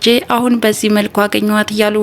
ልጄ አሁን በዚህ መልኩ አገኘዋት እያሉ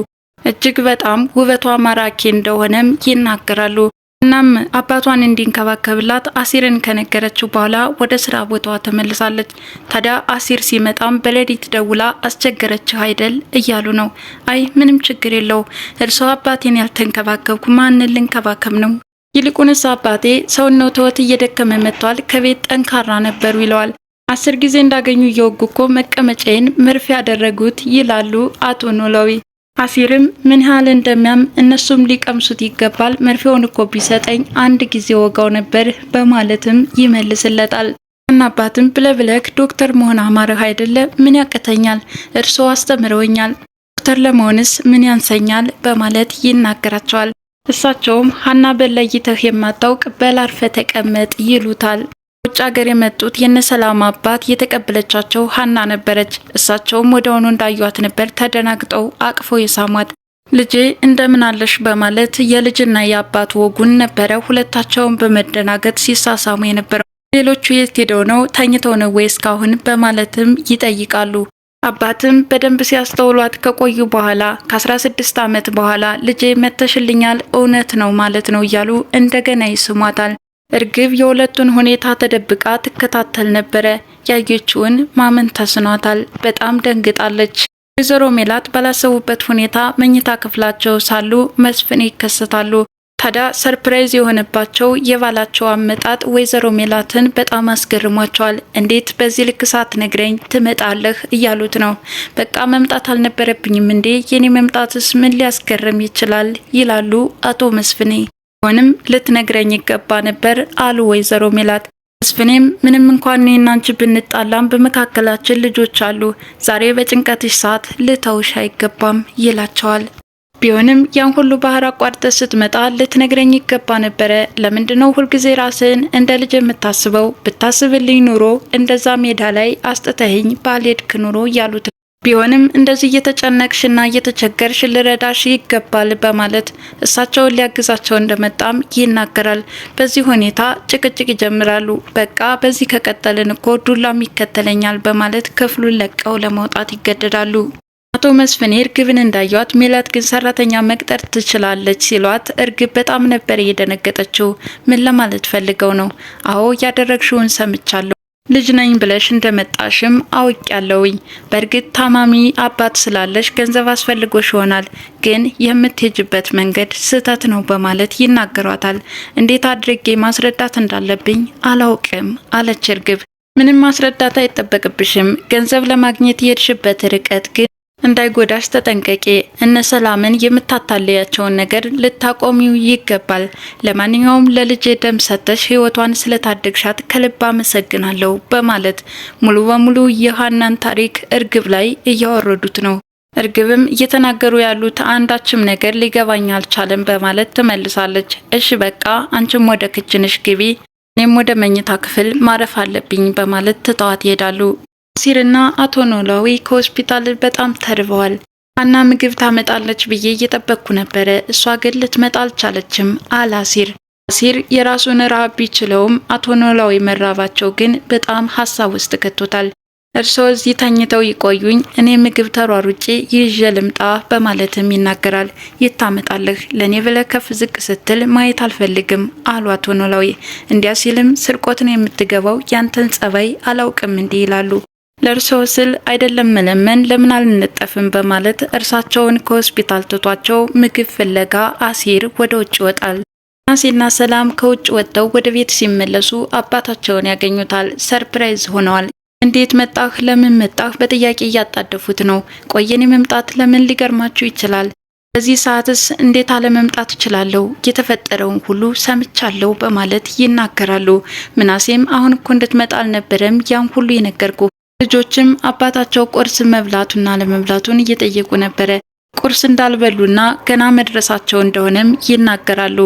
እጅግ በጣም ውበቷ ማራኪ እንደሆነም ይናገራሉ። እናም አባቷን እንዲንከባከብላት አሲርን ከነገረችው በኋላ ወደ ስራ ቦታዋ ተመልሳለች። ታዲያ አሲር ሲመጣም በሌሊት ደውላ አስቸገረችህ አይደል እያሉ ነው። አይ ምንም ችግር የለው፣ እርሷ አባቴን ያልተንከባከብኩ ማንን ልንከባከብ ነው? ይልቁንስ አባቴ ሰውነትዎት እየደከመ መጥቷል፣ ከቤት ጠንካራ ነበሩ ይለዋል። 10 ጊዜ እንዳገኙ እየወጉ እኮ መቀመጫዬን መርፌ ያደረጉት ይላሉ አቶ ኖላዊ። አሲርም ምን ያህል እንደሚያም እነሱም ሊቀምሱት ይገባል፣ መርፌውን እኮ ቢሰጠኝ 1 ጊዜ ወጋው ነበር በማለትም ይመልስለታል። እና አባትም ብለብለክ ዶክተር መሆን አማረህ አይደለ? ምን ያቅተኛል? እርስዎ አስተምረውኛል፣ ዶክተር ለመሆንስ ምን ያንሰኛል? በማለት ይናገራቸዋል። እሳቸውም ሀና በለይተህ የማታውቅ በላርፈ ተቀመጥ ይሉታል። ውጭ ሀገር የመጡት የነሰላም አባት የተቀበለቻቸው ሀና ነበረች። እሳቸውም ወደሆኑ እንዳዩት ነበር ተደናግጠው አቅፈው የሳሟት። ልጄ እንደምን አለሽ በማለት የልጅና የአባት ወጉን ነበረ ሁለታቸውን በመደናገጥ ሲሳሳሙ የነበረው። ሌሎቹ የት ሄደው ነው? ተኝተው ነው ወይ እስካሁን በማለትም ይጠይቃሉ። አባትም በደንብ ሲያስተውሏት ከቆዩ በኋላ ከ16 ዓመት በኋላ ልጄ መተሽልኛል እውነት ነው ማለት ነው እያሉ እንደገና ይስሟታል። እርግብ የሁለቱን ሁኔታ ተደብቃ ትከታተል ነበረ። ያየችውን ማመን ተስኗታል። በጣም ደንግጣለች። ወይዘሮ ሜላት ባላሰቡበት ሁኔታ መኝታ ክፍላቸው ሳሉ መስፍን ይከሰታሉ። ታዲያ ሰርፕራይዝ የሆነባቸው የባላቸው አመጣጥ ወይዘሮ ሜላትን በጣም አስገርሟቸዋል። እንዴት በዚህ ልክ ሳትነግረኝ ትመጣለህ እያሉት ነው። በቃ መምጣት አልነበረብኝም እንዴ? የኔ መምጣትስ ምን ሊያስገርም ይችላል? ይላሉ አቶ መስፍኔ። ሆንም ልትነግረኝ ይገባ ነበር አሉ ወይዘሮ ሜላት። መስፍኔም ምንም እንኳን እኔና አንቺ ብንጣላም በመካከላችን ልጆች አሉ፣ ዛሬ በጭንቀትሽ ሰዓት ልተውሽ አይገባም ይላቸዋል። ቢሆንም ያን ሁሉ ባህር አቋርጠ ስትመጣ ልትነግረኝ ይገባ ነበረ። ለምንድነው ሁልጊዜ ራስን እንደ ልጅ የምታስበው? ብታስብልኝ ኑሮ እንደዛ ሜዳ ላይ አስጥተኸኝ ባልሄድክ ኑሮ እያሉት ቢሆንም እንደዚህ እየተጨነቅሽና እየተቸገርሽ ልረዳሽ ይገባል በማለት እሳቸውን ሊያግዛቸው እንደመጣም ይናገራል። በዚህ ሁኔታ ጭቅጭቅ ይጀምራሉ። በቃ በዚህ ከቀጠልን እኮ ዱላም ይከተለኛል በማለት ክፍሉን ለቀው ለመውጣት ይገደዳሉ። አቶ መስፍኔ እርግብን እንዳዩት ሜላት ግን ሰራተኛ መቅጠር ትችላለች ሲሏት እርግብ በጣም ነበር እየደነገጠችው። ምን ለማለት ፈልገው ነው? አዎ ያደረግሽውን ሰምቻለሁ። ልጅ ነኝ ብለሽ እንደመጣሽም አውቄያለሁኝ። በእርግጥ ታማሚ አባት ስላለሽ ገንዘብ አስፈልጎሽ ይሆናል፣ ግን የምትሄጅበት መንገድ ስህተት ነው በማለት ይናገሯታል። እንዴት አድርጌ ማስረዳት እንዳለብኝ አላውቅም አለች እርግብ። ምንም ማስረዳት አይጠበቅብሽም። ገንዘብ ለማግኘት የሄድሽበት ርቀት ግን እንዳይጎዳሽ ተጠንቀቂ። እነ ሰላምን የምታታለያቸውን ነገር ልታቆሚው ይገባል። ለማንኛውም ለልጄ ደም ሰጥተሽ ህይወቷን ስለታደግሻት ከልብ አመሰግናለሁ በማለት ሙሉ በሙሉ የሀናን ታሪክ እርግብ ላይ እያወረዱት ነው። እርግብም እየተናገሩ ያሉት አንዳችም ነገር ሊገባኝ አልቻለም በማለት ትመልሳለች። እሺ በቃ አንቺም ወደ ክችንሽ ግቢ፣ እኔም ወደ መኝታ ክፍል ማረፍ አለብኝ በማለት ትተዋት ይሄዳሉ። አሲርና አቶ ኖላዊ ከሆስፒታል በጣም ተርበዋል። ሀና ምግብ ታመጣለች ብዬ እየጠበቅኩ ነበረ፣ እሷ ግን ልትመጣ አልቻለችም አለ አሲር። አሲር የራሱን ረሃብ ቢችለውም አቶ ኖላዊ መራባቸው ግን በጣም ሀሳብ ውስጥ ከቶታል። እርስዎ እዚህ ተኝተው ይቆዩኝ፣ እኔ ምግብ ተሯሩጬ ይዤ ልምጣ በማለትም ይናገራል። ይታመጣለህ፣ ለኔ ብለህ ከፍ ዝቅ ስትል ማየት አልፈልግም አሉ አቶ ኖላዊ። እንዲያ ሲልም ስርቆትን የምትገባው ያንተን ጸባይ አላውቅም እንዲህ ይላሉ። ለእርስዎ ስል አይደለም መለመን ለምን አልነጠፍም በማለት እርሳቸውን ከሆስፒታል ትቷቸው ምግብ ፍለጋ አሲር ወደ ውጭ ይወጣል። ናሲና ሰላም ከውጭ ወጥተው ወደ ቤት ሲመለሱ አባታቸውን ያገኙታል። ሰርፕራይዝ ሆነዋል። እንዴት መጣህ? ለምን መጣህ? በጥያቄ እያጣደፉት ነው። ቆየኔ መምጣት ለምን ሊገርማችሁ ይችላል? በዚህ ሰዓትስ እንዴት አለመምጣት እችላለሁ? የተፈጠረውን ሁሉ ሰምቻለሁ በማለት ይናገራሉ። ምናሴም አሁን እኮ እንድትመጣ አልነበረም ያን ሁሉ የነገርኩ። ልጆችም አባታቸው ቁርስ መብላቱና ለመብላቱን እየጠየቁ ነበረ። ቁርስ እንዳልበሉና ገና መድረሳቸው እንደሆነም ይናገራሉ።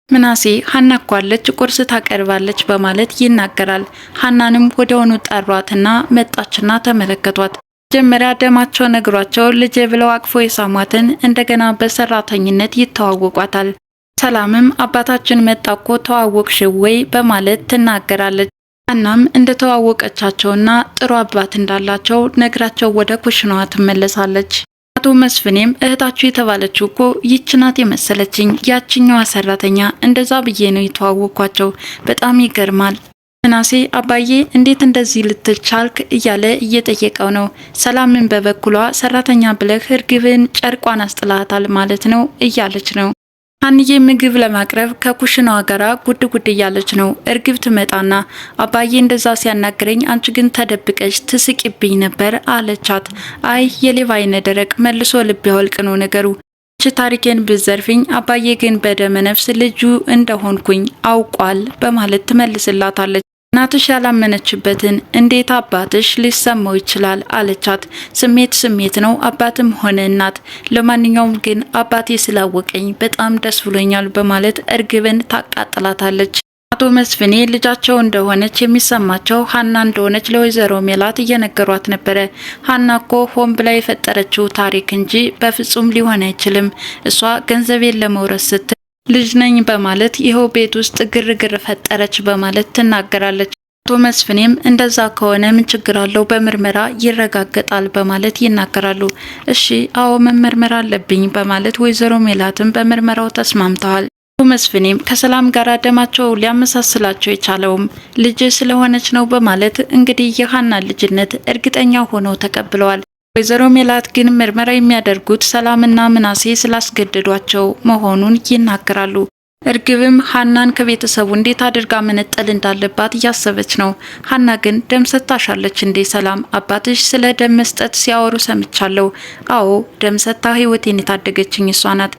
ምናሴ ሀና እኮ አለች ቁርስ ታቀርባለች በማለት ይናገራል። ሀናንም ወደሆኑ ጠሯትና መጣችና ተመለከቷት። መጀመሪያ ደማቸው ነግሯቸው ልጄ ብለው አቅፎ የሳሟትን እንደገና በሰራተኝነት ይተዋወቋታል። ሰላምም አባታችን መጣ እኮ ተዋወቅሽ ወይ በማለት ትናገራለች። ሀናም እንደተዋወቀቻቸውና ጥሩ አባት እንዳላቸው ነግራቸው ወደ ኩሽናዋ ትመለሳለች። አቶ መስፍኔም እህታችሁ የተባለችው እኮ ይች ናት የመሰለችኝ፣ ያችኛዋ ሰራተኛ፣ እንደዛ ብዬ ነው የተዋወቅኳቸው፣ በጣም ይገርማል። ምናሴ አባዬ እንዴት እንደዚህ ልትል ቻልክ እያለ እየጠየቀው ነው። ሰላምን በበኩሏ ሰራተኛ ብለህ እርግብን ጨርቋን አስጥላታል ማለት ነው እያለች ነው። ሀንዬ ምግብ ለማቅረብ ከኩሽናዋ ጋራ ጉድ ጉድ እያለች ነው። እርግብ ትመጣና አባዬ እንደዛ ሲያናግረኝ አንቺ ግን ተደብቀሽ ትስቂብኝ ነበር አለቻት። አይ የሌባ አይነ ደረቅ መልሶ ልብ ያወልቅ ነው ነገሩ። ታሪኬን ብዘርፊኝ አባዬ ግን በደመ ነፍስ ልጁ እንደሆንኩኝ አውቋል በማለት ትመልስላታለች። እናትሽ ያላመነችበትን እንዴት አባትሽ ሊሰማው ይችላል አለቻት። ስሜት ስሜት ነው አባትም ሆነ እናት። ለማንኛውም ግን አባቴ ስላወቀኝ በጣም ደስ ብሎኛል በማለት እርግብን ታቃጥላታለች። አቶ መስፍኔ ልጃቸው እንደሆነች የሚሰማቸው ሀና እንደሆነች ለወይዘሮ ሜላት እየነገሯት ነበረ። ሀና እኮ ሆን ብላ የፈጠረችው ታሪክ እንጂ በፍጹም ሊሆን አይችልም። እሷ ገንዘቤን ለመውረስ ስትል ልጅ ነኝ በማለት ይኸው ቤት ውስጥ ግርግር ፈጠረች በማለት ትናገራለች። አቶ መስፍኔም እንደዛ ከሆነ ምን ችግር አለው በምርመራ ይረጋገጣል በማለት ይናገራሉ። እሺ አዎ መመርመር አለብኝ በማለት ወይዘሮ ሜላትም በምርመራው ተስማምተዋል። አቶ መስፍኔም ከሰላም ጋር ደማቸው ሊያመሳስላቸው የቻለውም ልጅ ስለሆነች ነው በማለት እንግዲህ የሀና ልጅነት እርግጠኛ ሆነው ተቀብለዋል። ወይዘሮ ሜላት ግን ምርመራ የሚያደርጉት ሰላምና ምናሴ ስላስገደዷቸው መሆኑን ይናገራሉ። እርግብም ሀናን ከቤተሰቡ እንዴት አድርጋ መነጠል እንዳለባት እያሰበች ነው። ሀና ግን ደም ሰጥታሻለች እንዴ ሰላም? አባትሽ ስለ ደም መስጠት ሲያወሩ ሰምቻለሁ። አዎ ደም ሰጥታ ህይወቴን የታደገችኝ እሷ ናት።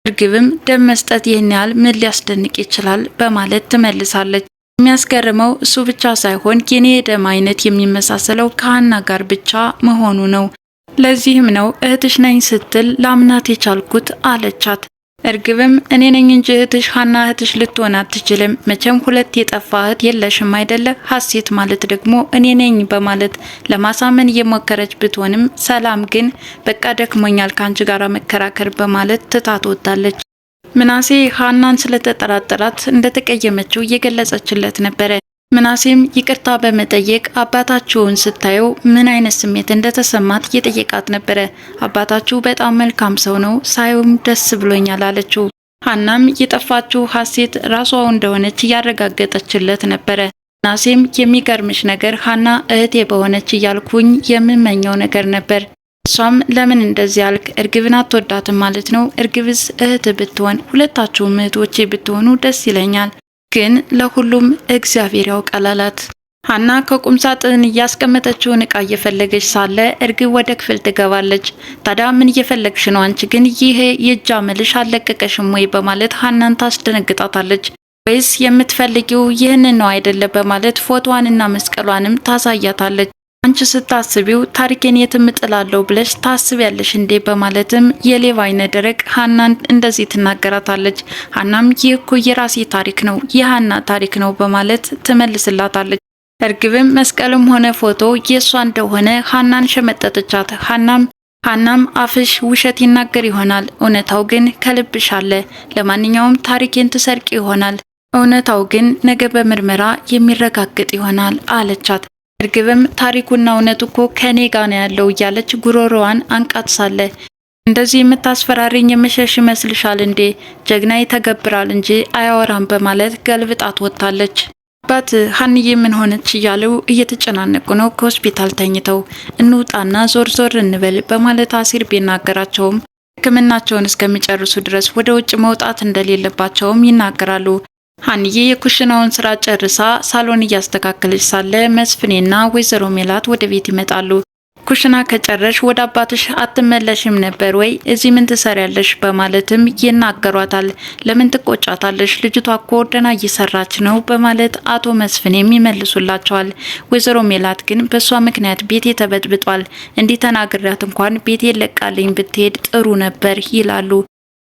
እርግብም ደም መስጠት ይህን ያህል ምን ሊያስደንቅ ይችላል በማለት ትመልሳለች። የሚያስገርመው እሱ ብቻ ሳይሆን የኔ የደም አይነት የሚመሳሰለው ከሀና ጋር ብቻ መሆኑ ነው። ለዚህም ነው እህትሽ ነኝ ስትል ላምናት የቻልኩት አለቻት። እርግብም እኔ ነኝ እንጂ እህትሽ ሀና እህትሽ ልትሆን አትችልም። መቼም ሁለት የጠፋ እህት የለሽም አይደለ? ሀሴት ማለት ደግሞ እኔ ነኝ በማለት ለማሳመን እየሞከረች ብትሆንም ሰላም ግን በቃ ደክሞኛል ከአንቺ ጋር መከራከር በማለት ትታት ወጣለች። ምናሴ ሀናን ስለተጠራጠራት እንደተቀየመችው እየገለጸችለት ነበረ። ምናሴም ይቅርታ በመጠየቅ አባታችሁን ስታየው ምን አይነት ስሜት እንደተሰማት እየጠየቃት ነበረ። አባታችሁ በጣም መልካም ሰው ነው፣ ሳየውም ደስ ብሎኛል አለችው። ሀናም የጠፋችው ሀሴት ራሷ እንደሆነች እያረጋገጠችለት ነበረ። ምናሴም የሚገርምሽ ነገር ሀና እህቴ በሆነች እያልኩኝ የምመኘው ነገር ነበር። እሷም ለምን እንደዚህ ያልክ? እርግብን አትወዳትም ማለት ነው? እርግብስ እህት ብትሆን ሁለታችሁም እህቶቼ ብትሆኑ ደስ ይለኛል ግን ለሁሉም እግዚአብሔር ያውቃል አላት። ሀና ከቁም ሳጥን እያስቀመጠችውን እቃ እየፈለገች ሳለ እርግብ ወደ ክፍል ትገባለች። ታዲያ ምን እየፈለግሽ ነው አንቺ ግን ይሄ የእጅ አመልሽ አለቀቀሽም ወይ በማለት ሀናን ታስደነግጣታለች። ወይስ የምትፈልጊው ይህንን ነው አይደለ በማለት ፎቶዋንና መስቀሏንም ታሳያታለች። አንቺ ስታስቢው ታሪኬን የትም እጥላለሁ ብለሽ ታስቢያለሽ እንዴ በማለትም የሌባ አይነ ደረቅ ሀናን እንደዚህ ትናገራታለች። ሀናም ይህ እኮ የራሴ ታሪክ ነው የሀና ታሪክ ነው በማለት ትመልስላታለች። እርግብም መስቀልም ሆነ ፎቶ የሷ እንደሆነ ሀናን ሸመጠተቻት። ሀናም አፍሽ ውሸት ይናገር ይሆናል፣ እውነታው ግን ከልብሽ አለ። ለማንኛውም ታሪኬን ትሰርቂ ይሆናል፣ እውነታው ግን ነገ በምርመራ የሚረጋገጥ ይሆናል አለቻት። እርግብም ታሪኩና እውነቱ እኮ ከኔ ጋር ነው ያለው እያለች ጉሮሮዋን አንቃት ሳለ እንደዚህ የምታስፈራሪኝ የመሸሽ ይመስልሻል እንዴ? ጀግና ይተገብራል እንጂ አያወራም በማለት ገልብጣት ወጥታለች። አባት ሀንዬ ምን ሆነች እያሉ እየተጨናነቁ ነው። ከሆስፒታል ተኝተው እንውጣና ዞር ዞር እንበል በማለት አሲር ቢናገራቸውም ሕክምናቸውን እስከሚጨርሱ ድረስ ወደ ውጭ መውጣት እንደሌለባቸውም ይናገራሉ። ሀንዬ የኩሽናውን ስራ ጨርሳ ሳሎን እያስተካከለች ሳለ መስፍኔና ወይዘሮ ሜላት ወደ ቤት ይመጣሉ። ኩሽና ከጨረሽ ወደ አባትሽ አትመለሽም ነበር ወይ? እዚህ ምን ትሰሪያለሽ? በማለትም ይናገሯታል። ለምን ትቆጫታለሽ? ልጅቷ እኮ ደህና እየሰራች ነው በማለት አቶ መስፍኔም ይመልሱላቸዋል። ወይዘሮ ሜላት ግን በሷ ምክንያት ቤቴ ተበጥብጧል፣ እንዲህ ተናግሪያት እንኳን ቤቴ ለቃልኝ ብትሄድ ጥሩ ነበር ይላሉ።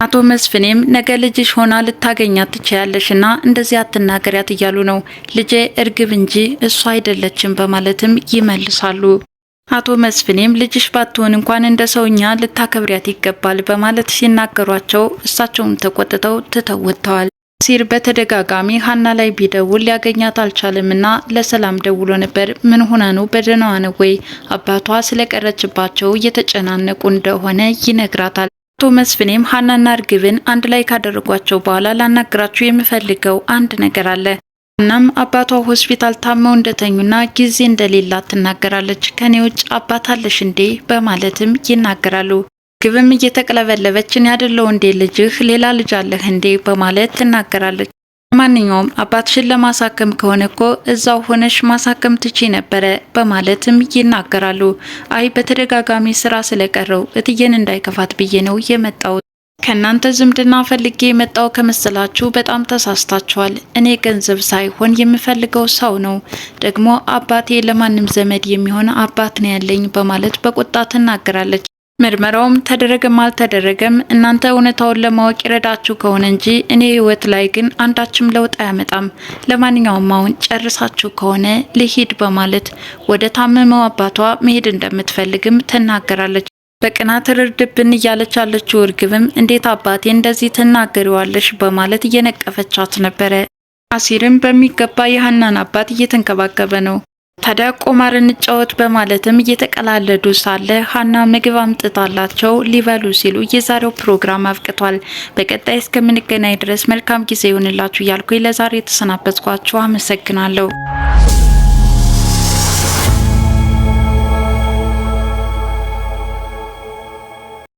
አቶ መስፍኔም ነገ ልጅሽ ሆና ልታገኛት ትችያለሽና እንደዚህ አትናገሪያት እያሉ ነው። ልጄ እርግብ እንጂ እሷ አይደለችም በማለትም ይመልሳሉ። አቶ መስፍኔም ልጅሽ ባትሆን እንኳን እንደ ሰውኛ ልታከብሪያት ይገባል በማለት ሲናገሯቸው እሳቸውም ተቆጥተው ትተውተዋል። አሲር በተደጋጋሚ ሀና ላይ ቢደውል ሊያገኛት አልቻለምና ለሰላም ደውሎ ነበር። ምን ሆና ነው? በደህናዋ ነው ወይ? አባቷ ስለቀረችባቸው እየተጨናነቁ እንደሆነ ይነግራታል። አቶ መስፍኔም ሀናና እርግብን አንድ ላይ ካደረጓቸው በኋላ ላናግራችሁ የምፈልገው አንድ ነገር አለ። እናም አባቷ ሆስፒታል ታመው እንደተኙና ጊዜ እንደሌላት ትናገራለች። ከኔ ውጭ አባት አለሽ እንዴ? በማለትም ይናገራሉ። ግብም እየተቅለበለበችን ያደለው እንዴ ልጅህ ሌላ ልጅ አለህ እንዴ? በማለት ትናገራለች። ማንኛውም አባትሽን ለማሳከም ከሆነ እኮ እዛው ሆነሽ ማሳከም ትቺ ነበረ በማለትም ይናገራሉ። አይ በተደጋጋሚ ስራ ስለቀረው እትዬን እንዳይከፋት ብዬ ነው የመጣሁት። ከናንተ ዝምድና ፈልጌ የመጣው ከመሰላችሁ በጣም ተሳስታችኋል። እኔ ገንዘብ ሳይሆን የምፈልገው ሰው ነው። ደግሞ አባቴ ለማንም ዘመድ የሚሆን አባት ነው ያለኝ በማለት በቁጣ ትናገራለች። ምርመራውም ተደረገም አልተደረገም እናንተ እውነታውን ለማወቅ ይረዳችሁ ከሆነ እንጂ እኔ ህይወት ላይ ግን አንዳችም ለውጥ አያመጣም። ለማንኛውም አሁን ጨርሳችሁ ከሆነ ልሂድ በማለት ወደ ታመመው አባቷ መሄድ እንደምትፈልግም ትናገራለች። በቅናት ርድብን እያለች ያለችው እርግብም እንዴት አባቴ እንደዚህ ትናገሪዋለሽ በማለት እየነቀፈቻት ነበረ። አሲርም በሚገባ የሀናን አባት እየተንከባከበ ነው። ታዲያ ቁማር እንጫወት በማለትም እየተቀላለዱ ሳለ ሀና ምግብ አምጥታላቸው ሊበሉ ሲሉ የዛሬው ፕሮግራም አብቅቷል። በቀጣይ እስከምንገናኝ ድረስ መልካም ጊዜ ይሁንላችሁ እያልኩ ለዛሬ የተሰናበትኳችሁ አመሰግናለሁ።